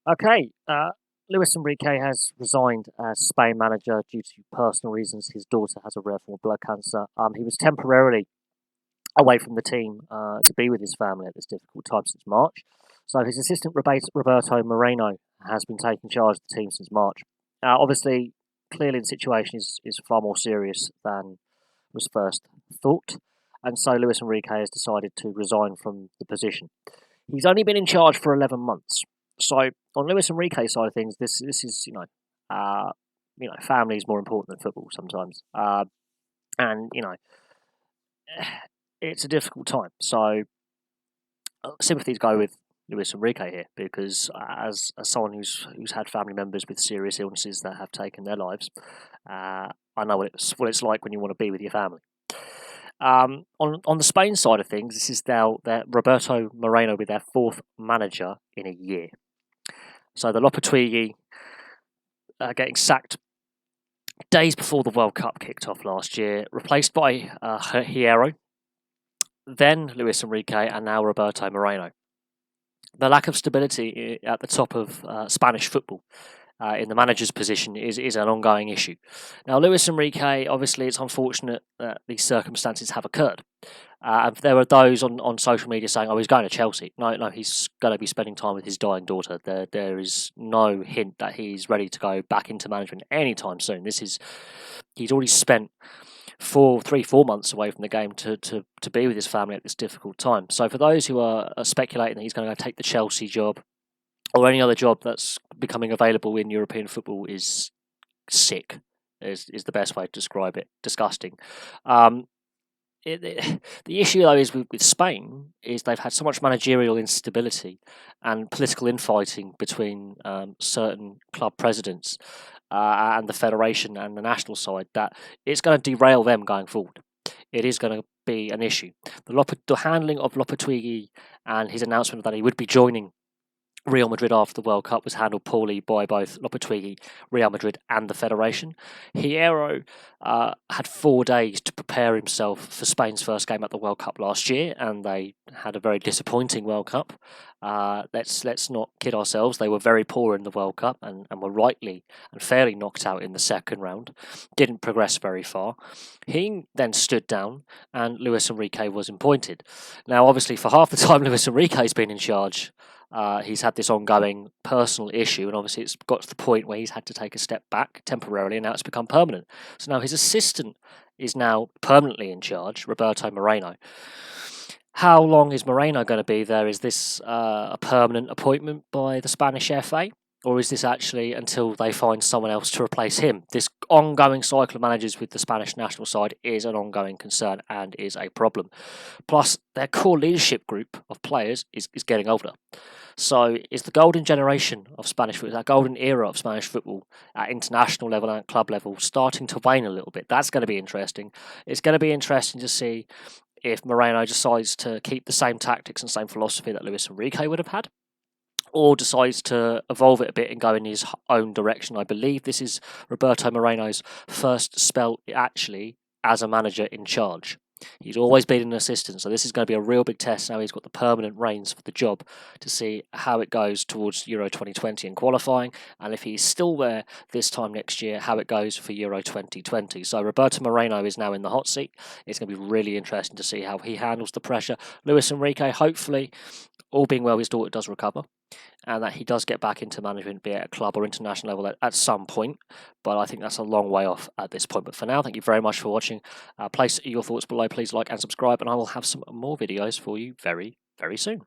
Okay, Luis Enrique has resigned as Spain manager due to personal reasons. His daughter has a rare form of blood cancer. He was temporarily away from the team to be with his family at this difficult time since March. So his assistant Roberto Moreno has been taking charge of the team since March. Obviously, clearly the situation is far more serious than was first thought, and so Luis Enrique has decided to resign from the position. He's only been in charge for 11 months. So on Luis Enrique's side of things, this is family is more important than football sometimes, and it's a difficult time. So sympathies go with Luis Enrique here because as someone who's had family members with serious illnesses that have taken their lives, I know what it's like when you want to be with your family. On the Spain side of things, this is now their Roberto Moreno with their fourth manager in a year. So the Lopetegui getting sacked days before the World Cup kicked off last year, replaced by Hierro, then Luis Enrique, and now Roberto Moreno. The lack of stability at the top of Spanish football in the manager's position is an ongoing issue. Now, Luis Enrique, obviously, it's unfortunate that these circumstances have occurred. There are those on social media saying, "Oh, he's going to Chelsea." No, he's going to be spending time with his dying daughter. There is no hint that he's ready to go back into management anytime soon. He's already spent 4 months away from the game to be with his family at this difficult time. So for those who are speculating that he's going to go take the Chelsea job or any other job that's becoming available in European football is sick, is the best way to describe it. Disgusting. The issue though is with Spain is they've had so much managerial instability and political infighting between certain club presidents and the federation and the national side that it's going to derail them going forward. It is going to be an issue. The handling of Lopetegui and his announcement that he would be joining Real Madrid after the World Cup was handled poorly by both Lopetegui, Real Madrid, and the Federation. Hierro had 4 days to prepare himself for Spain's first game at the World Cup last year, and they had a very disappointing World Cup. Let's not kid ourselves; they were very poor in the World Cup and were rightly and fairly knocked out in the second round. Didn't progress very far. He then stood down, and Luis Enrique was appointed. Now, obviously, for half the time Luis Enrique's been in charge, he's had this ongoing personal issue, and obviously it's got to the point where he's had to take a step back temporarily, and now it's become permanent. So now his assistant is now permanently in charge, Roberto Moreno. How long is Moreno going to be there? Is this a permanent appointment by the Spanish FA? Or is this actually until they find someone else to replace him? This ongoing cycle of managers with the Spanish national side is an ongoing concern and is a problem. Plus, their core leadership group of players is getting older. So is the golden generation of Spanish football, that golden era of Spanish football at international level and at club level, starting to wane a little bit? That's going to be interesting. It's going to be interesting to see if Moreno decides to keep the same tactics and same philosophy that Luis Enrique would have had, or decides to evolve it a bit and go in his own direction. I believe this is Roberto Moreno's first spell actually as a manager in charge. He's always been an assistant, so this is going to be a real big test. Now he's got the permanent reins for the job to see how it goes towards Euro 2020 and qualifying, and if he's still there this time next year, how it goes for Euro 2020. So Roberto Moreno is now in the hot seat. It's going to be really interesting to see how he handles the pressure. Luis Enrique, hopefully, all being well, his daughter does recover and that he does get back into management, be it at club or international level at some point. But I think that's a long way off at this point. But for now, thank you very much for watching. Place your thoughts below. Please like and subscribe, and I will have some more videos for you very, very soon.